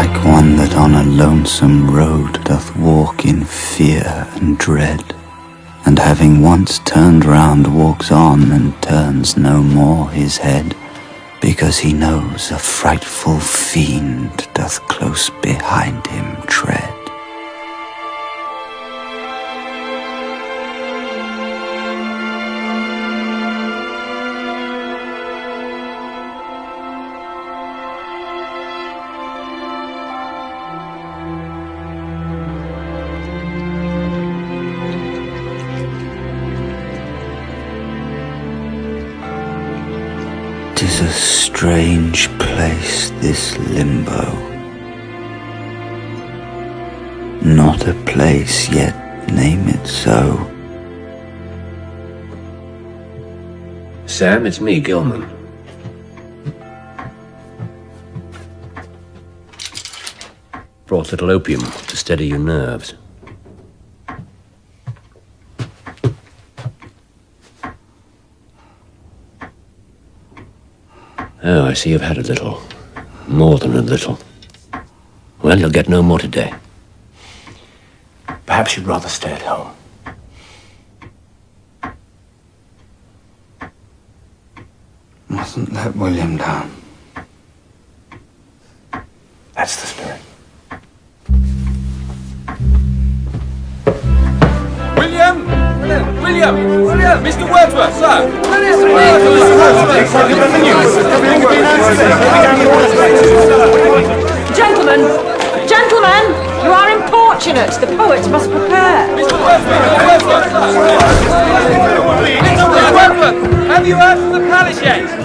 like one that on a lonesome road doth walk in fear and dread, and having once turned round walks on and turns no more his head, because he knows a frightful fiend doth close behind him tread. 'Tis a strange place, this limbo. Not a place, yet name it so. Sam, it's me, Gilman. Brought a little opium to steady your nerves. Oh, I see you've had a little. More than a little. Well, you'll get no more today. Perhaps you'd rather stay at home. Mustn't let William down. That's the spirit. William! William! Mr. Wordsworth, sir! Gentlemen, you are importunate. The poets must prepare. Mr. Wordsworth! Mr. Wordsworth! Have you heard from the palace yet?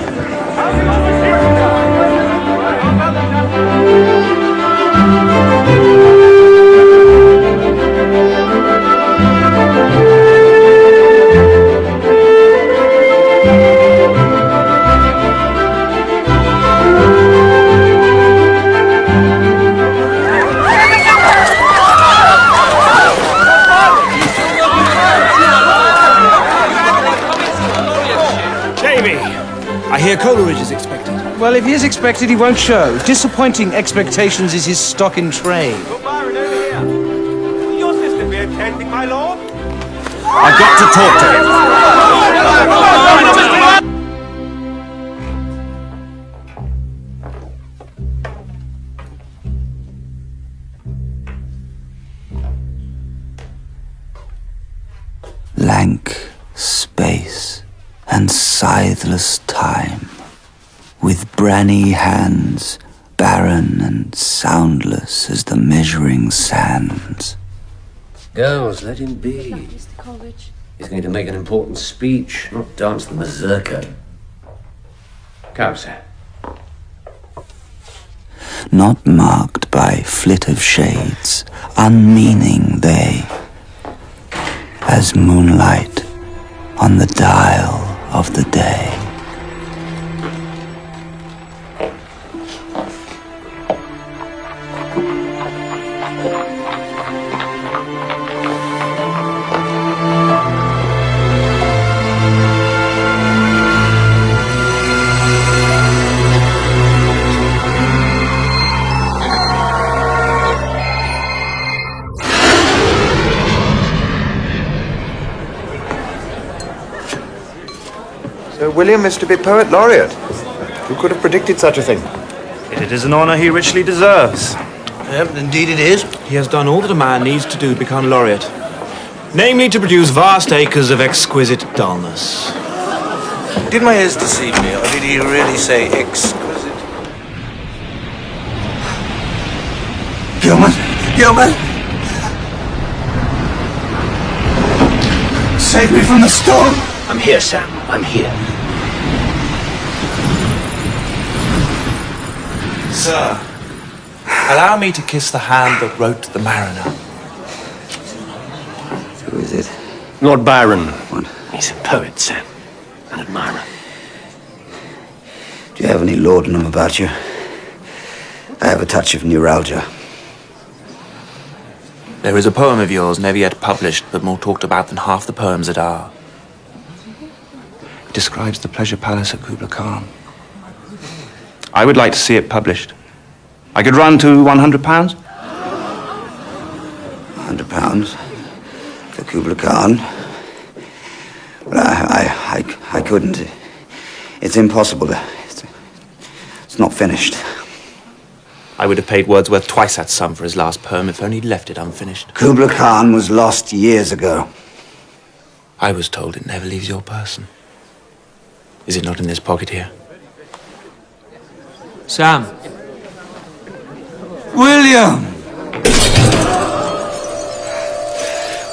I hear Coleridge is expected. Well, if he is expected, he won't show. Disappointing expectations is his stock in trade. Lord Byron, over here. Will your sister be attending, my lord? I've got to talk to him. Lank space and scytheless time, with branny hands, barren and soundless as the measuring sands. Girls, let him be. Mr. Coleridge. He's going to make an important speech, not dance the mazurka. Come, Sam. Not marked by flit of shades, unmeaning they, as moonlight on the dial of the day. So William is to be Poet Laureate. Who could have predicted such a thing? It is an honor he richly deserves. Indeed it is. He has done all that a man needs to do to become laureate. Namely, to produce vast acres of exquisite dullness. Did my ears deceive me, or did he really say exquisite? Gilman! Gilman! Save me from the storm! I'm here, Sam. I'm here. Sir, allow me to kiss the hand that wrote The Mariner. Who is it? Lord Byron. What? He's a poet, Sam. An admirer. Do you have any laudanum about you? I have a touch of neuralgia. There is a poem of yours never yet published, but more talked about than half the poems that are. It describes the pleasure palace at Kubla Khan. I would like to see it published. I could run to £100. £100 for Kubla Khan. But I couldn't. It's impossible. It's not finished. I would have paid Wordsworth twice that sum for his last poem if only he'd left it unfinished. Kubla Khan was lost years ago. I was told it never leaves your person. Is it not in this pocket here? Sam. William!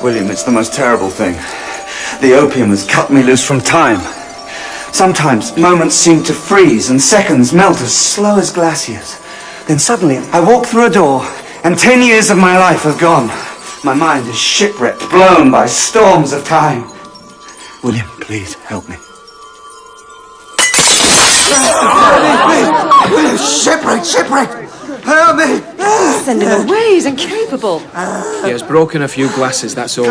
William, it's the most terrible thing. The opium has cut me loose from time. Sometimes moments seem to freeze and seconds melt as slow as glaciers. Then suddenly I walk through a door and 10 years of my life have gone. My mind is shipwrecked, blown by storms of time. William, please help me. William, shipwrecked! Help me! Send him away, he's incapable. He has broken a few glasses, that's all.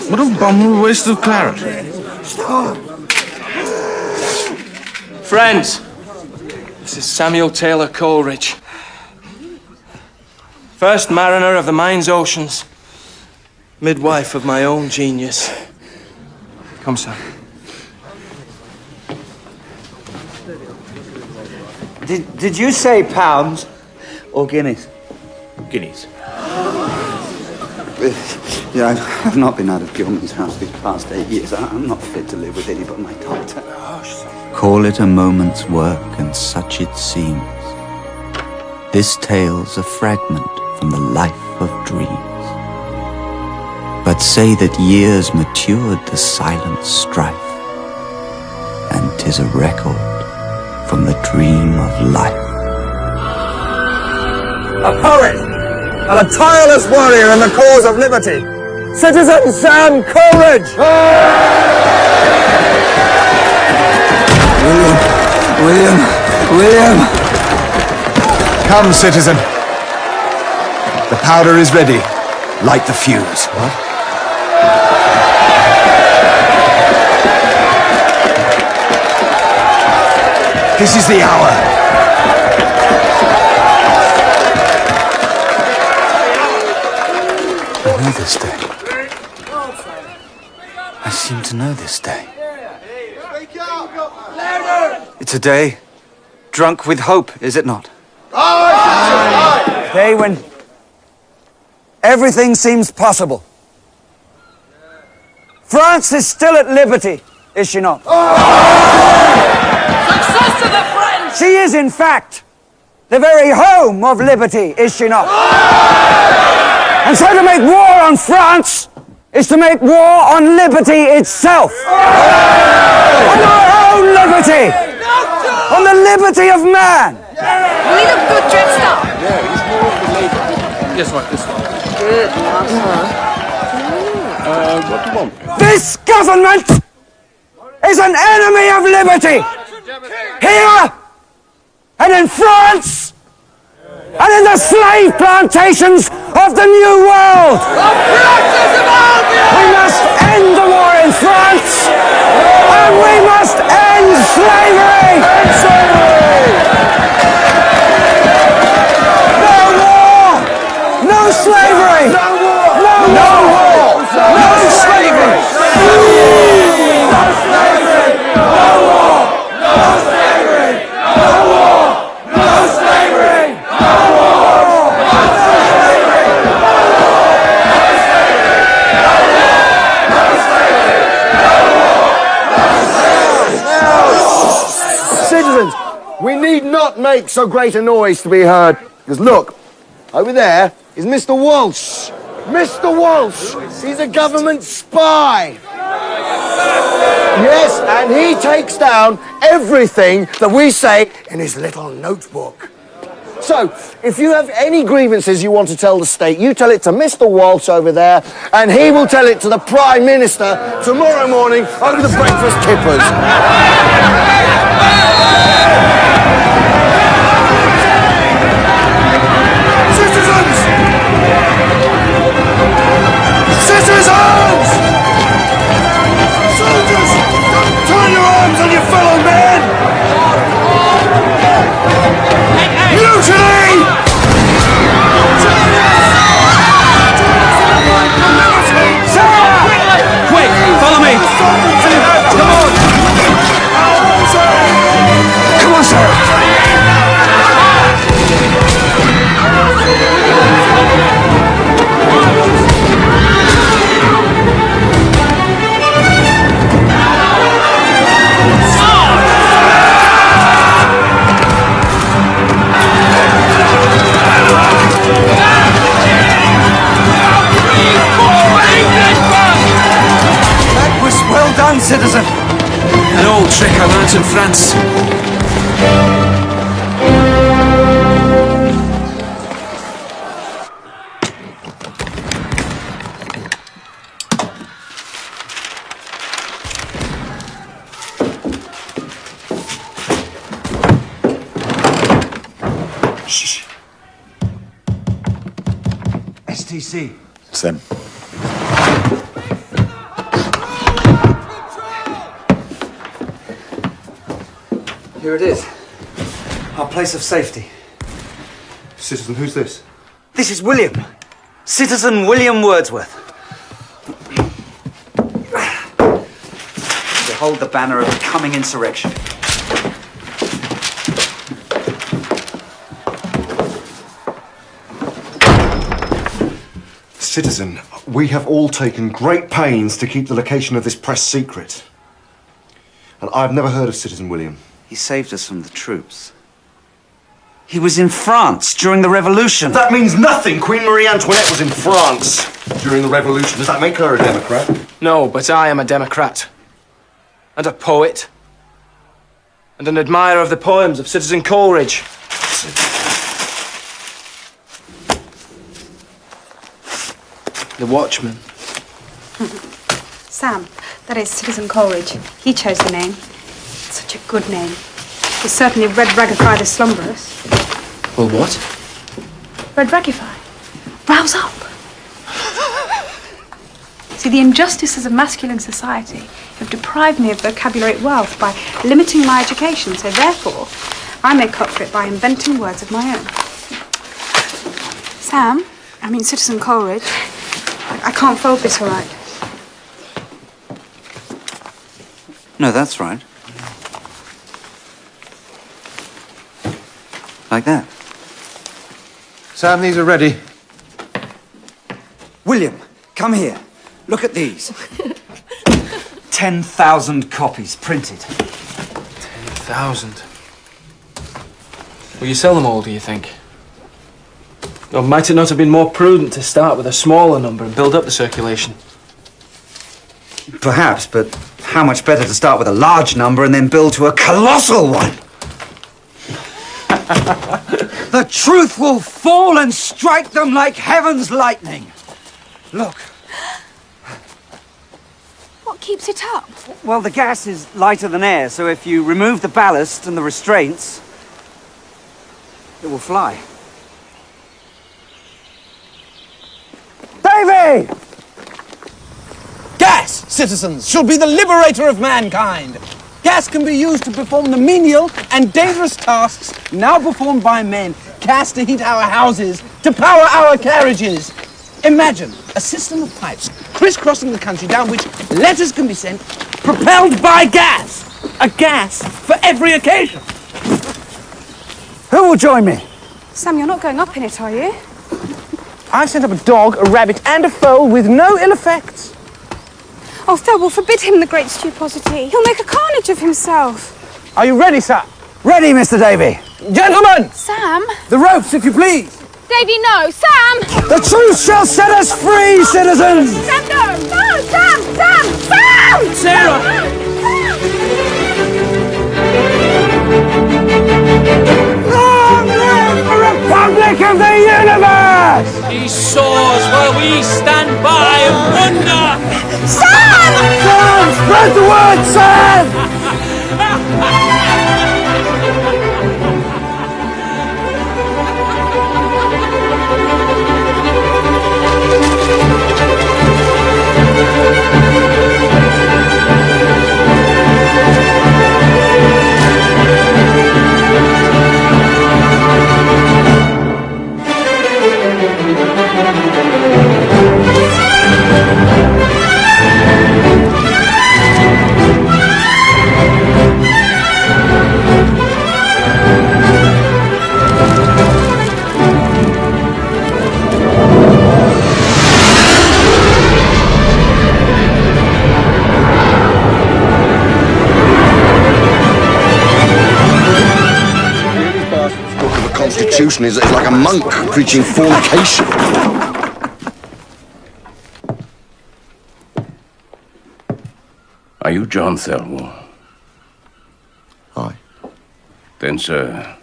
What a bum waste of claret. Friends, this is Samuel Taylor Coleridge. First mariner of the mind's oceans. Midwife of my own genius. Come, sir. Did you say pounds or guineas? Guineas. Yeah, I've not been out of Gilman's house these past 8 years. I'm not fit to live with any but my doctor. Call it a moment's work, and such it seems. This tale's a fragment from the life of dreams. But say that years matured the silent strife, and 'tis a record from the dream of life. A poet and a tireless warrior in the cause of liberty, Citizen Sam Coleridge! William! Come, citizen. The powder is ready. Light the fuse. What? This is the hour. I know this day. I seem to know this day. It's a day drunk with hope, is it not? A day when everything seems possible. France is still at liberty, is she not? Success to the French! She is, in fact, the very home of liberty, is she not? And so to make war on France is to make war on liberty itself. On our own liberty. On the liberty of man. We need a good dressed up. Yes, right, this one. Good, answer. What do you want? This government is an enemy of liberty. Here and in France and in the slave plantations of the New World. We must end the war in France, and we must end slavery. No war, no slavery, no war, no slavery. Citizens, we need not make so great a noise to be heard. Because look, over there is Mr. Walsh. Mr. Walsh, he's a government spy. Yes, and he takes down everything that we say in his little notebook. So, if you have any grievances you want to tell the state, you tell it to Mr. Walsh over there, and he will tell it to the Prime Minister tomorrow morning over the breakfast kippers. Citizens! Citizens! Soldiers, don't turn your arms on your fellow men! citizen. An old trick I learnt in France. Shh. STC. It's them. Here it is. Our place of safety. Citizen, who's this? This is William. Citizen William Wordsworth. Behold the banner of the coming insurrection. Citizen, we have all taken great pains to keep the location of this press secret. And I've never heard of Citizen William. He saved us from the troops. He was in France during the Revolution. That means nothing! Queen Marie Antoinette was in France during the Revolution. Does that make her a Democrat? No, but I am a Democrat. And a poet. And an admirer of the poems of Citizen Coleridge. The Watchman. Sam, that is Citizen Coleridge. He chose the name. It's such a good name. He'll certainly Red Ragify the slumberous. Well, what? Red Ragify. Rouse up. See, the injustices of masculine society have deprived me of vocabulary wealth by limiting my education, so therefore I make up for it by inventing words of my own. Sam, I mean Citizen Coleridge, I can't fold this all right. No, that's right. Like that. Sam, these are ready. William, come here. Look at these. 10,000 copies printed. 10,000. Will you sell them all, do you think? Or might it not have been more prudent to start with a smaller number and build up the circulation? Perhaps, but how much better to start with a large number and then build to a colossal one? The truth will fall and strike them like heaven's lightning. Look. What keeps it up? Well, the gas is lighter than air, so if you remove the ballast and the restraints, it will fly. Davy! Gas, citizens, shall be the liberator of mankind. Gas can be used to perform the menial and dangerous tasks now performed by men. Gas to heat our houses, to power our carriages. Imagine a system of pipes crisscrossing the country down which letters can be sent, propelled by gas. A gas for every occasion. Who will join me? Sam, you're not going up in it, are you? I sent up a dog, a rabbit, and a foal with no ill effects. Oh, Phil will forbid him the great stupidity. He'll make a carnage of himself. Are you ready, sir? Ready, Mr. Davy. Gentlemen! Sam? The ropes, if you please. Davy, no! Sam! The truth shall set us free, citizens! Sam, no! No! Sam! Sam! Sam! Sarah! Long live the Republic of the Universe! He soars while we stand by and wonder! Sam! Sam, spread the word, Sam! Constitution is like a monk preaching fornication. Are you John Thelwall? Aye. Then, sir,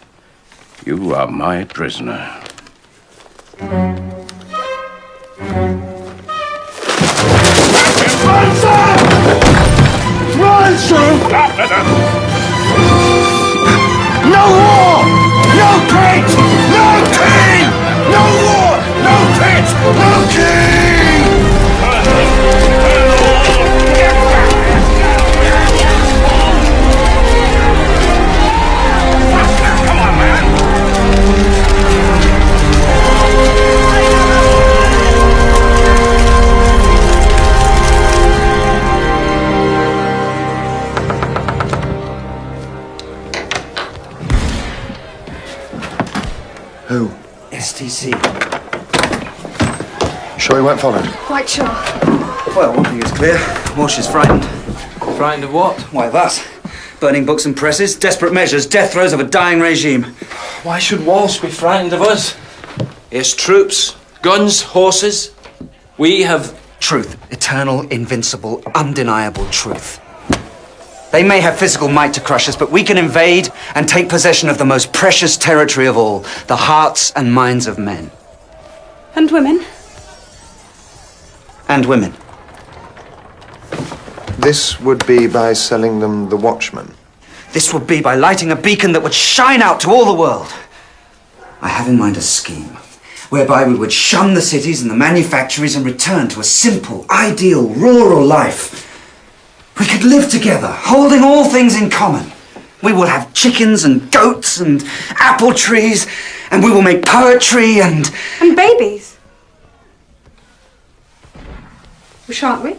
you are my prisoner. Run, sir! Run, sir! No war! No Kate! No king! No war! No Kate! No king! Come on, man! Who? STC. Sure he weren't followed? Quite sure. Well, one thing is clear. Walsh is frightened. Frightened of what? Why, of us. Burning books and presses, desperate measures, death throes of a dying regime. Why should Walsh be frightened of us? He has troops, guns, horses. We have... Truth. Eternal, invincible, undeniable truth. They may have physical might to crush us, but we can invade and take possession of the most precious territory of all, the hearts and minds of men. And women. And women. This would be by selling them the Watchman. This would be by lighting a beacon that would shine out to all the world. I have in mind a scheme whereby we would shun the cities and the manufactories and return to a simple, ideal, rural life. We could live together, holding all things in common. We will have chickens and goats and apple trees, and we will make poetry and... And babies. Shan't we?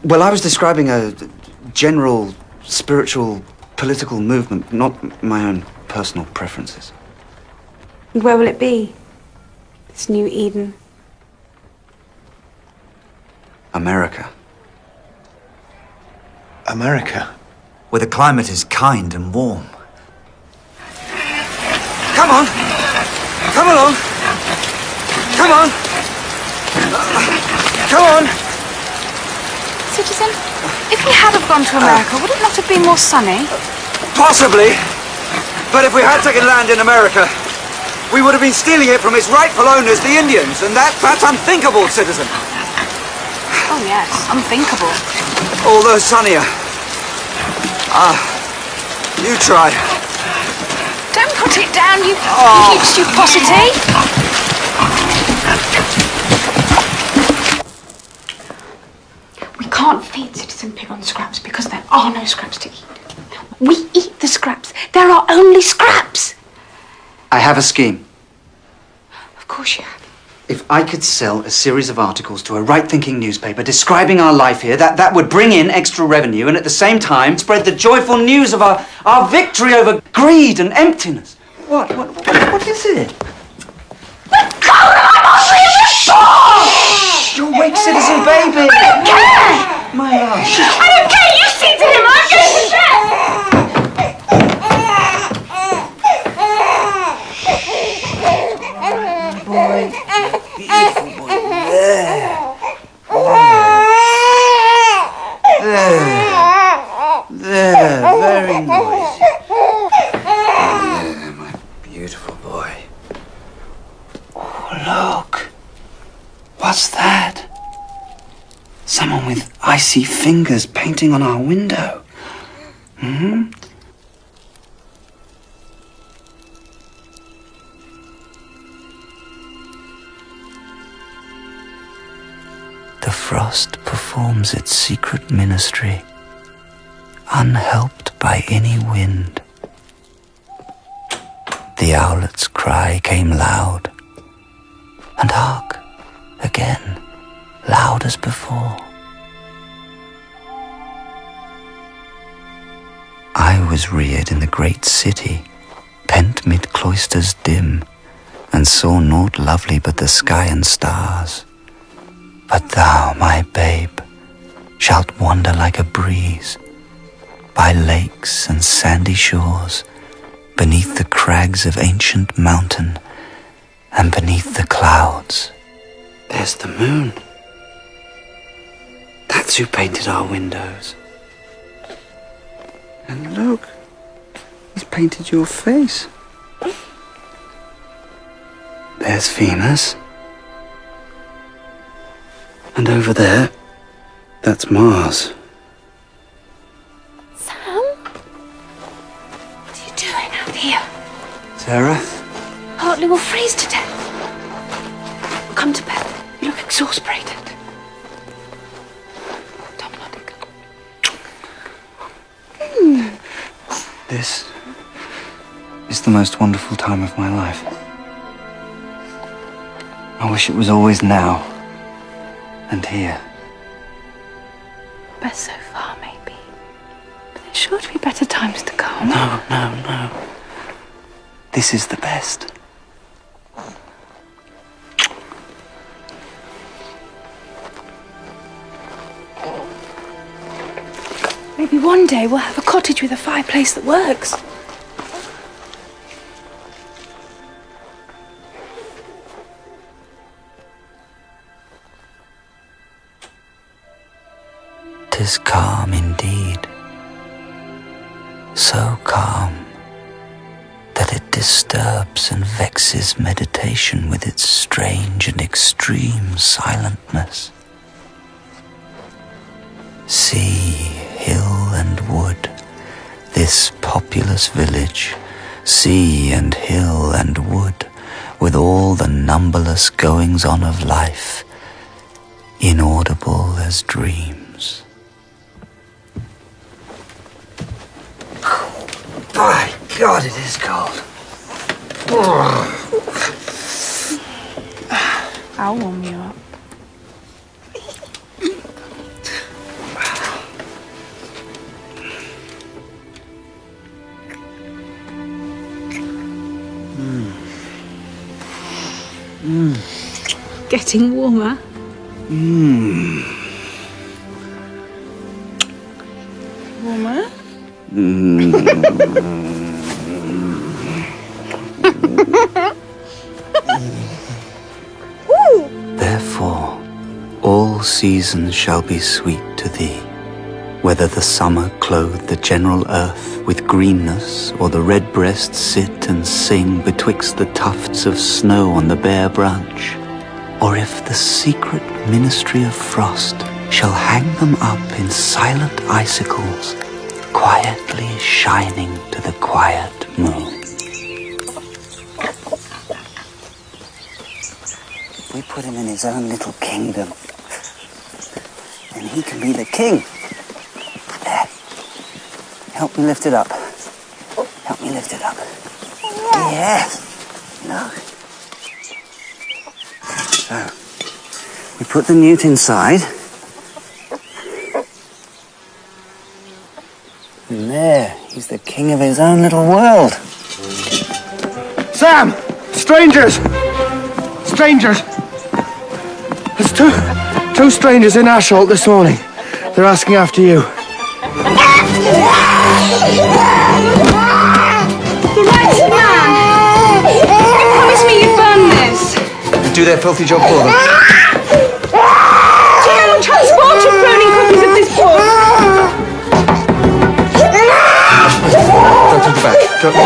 Well, I was describing a general spiritual political movement, not my own personal preferences. And where will it be? This new Eden. America. America? Where the climate is kind and warm. Come on! Come along! Come on! Come on! Citizen, if we had have gone to America, would it not have been more sunny? Possibly. But if we had taken land in America, we would have been stealing it from its rightful owners, the Indians, and that's unthinkable, citizen. Oh yes, unthinkable. Although sunnier. You try. Don't put it down, you Oh. stupidity. We can't feed Citizen Pig on scraps because there are no scraps to eat. We eat the scraps. There are only scraps. I have a scheme. Of course you have. If I could sell a series of articles to a right-thinking newspaper describing our life here, that would bring in extra revenue and at the same time spread the joyful news of our victory over greed and emptiness. What is it? Let go! I'm only a Shh! You're awake, citizen baby! I don't care! My gosh. I don't care! You see to him! I'm going to bed! Boy. Beautiful boy. There. Very noisy. There, my beautiful boy. Oh, look. What's that? Someone with icy fingers painting on our window. Hmm? The frost performs its secret ministry, unhelped by any wind. The owlet's cry came loud, and hark, again, loud as before. I was reared in the great city, pent mid cloisters dim, and saw naught lovely but the sky and stars. But thou, my babe, shalt wander like a breeze, by lakes and sandy shores, beneath the crags of ancient mountain, and beneath the clouds. There's the moon. That's who painted our windows. And look, he's painted your face. There's Venus. And over there, that's Mars. Sam? What are you doing out here? Sarah? Hartley will freeze to death. Come to bed. You look exasperated. This is the most wonderful time of my life. I wish it was always now and here. Best so far, maybe. But there's sure to be better times to come. No. This is the best. Maybe one day we'll have a cottage with a fireplace that works. "'Tis calm indeed, so calm that it disturbs and vexes meditation with its strange and extreme silentness. Sea, hill and wood, this populous village, sea and hill and wood, with all the numberless goings-on of life, inaudible as dreams." By God, it is cold. I'll warm you up. Getting warmer. Warmer? Therefore, all seasons shall be sweet to thee, whether the summer clothe the general earth with greenness, or the redbreasts sit and sing betwixt the tufts of snow on the bare branch, or if the secret ministry of frost shall hang them up in silent icicles, quietly shining to the quiet moon. We put him in his own little kingdom, and he can be the king. There. Help me lift it up. Help me lift it up. Yes. Look. So, we put the newt inside. And there, he's the king of his own little world. Sam! Strangers! Strangers! There's two strangers in Ashholt this morning. They're asking after you. The right man! Promise me you've done this. Do their filthy job for them. Do you know what transport you're burning copies of this book? Don't take it back. Don't.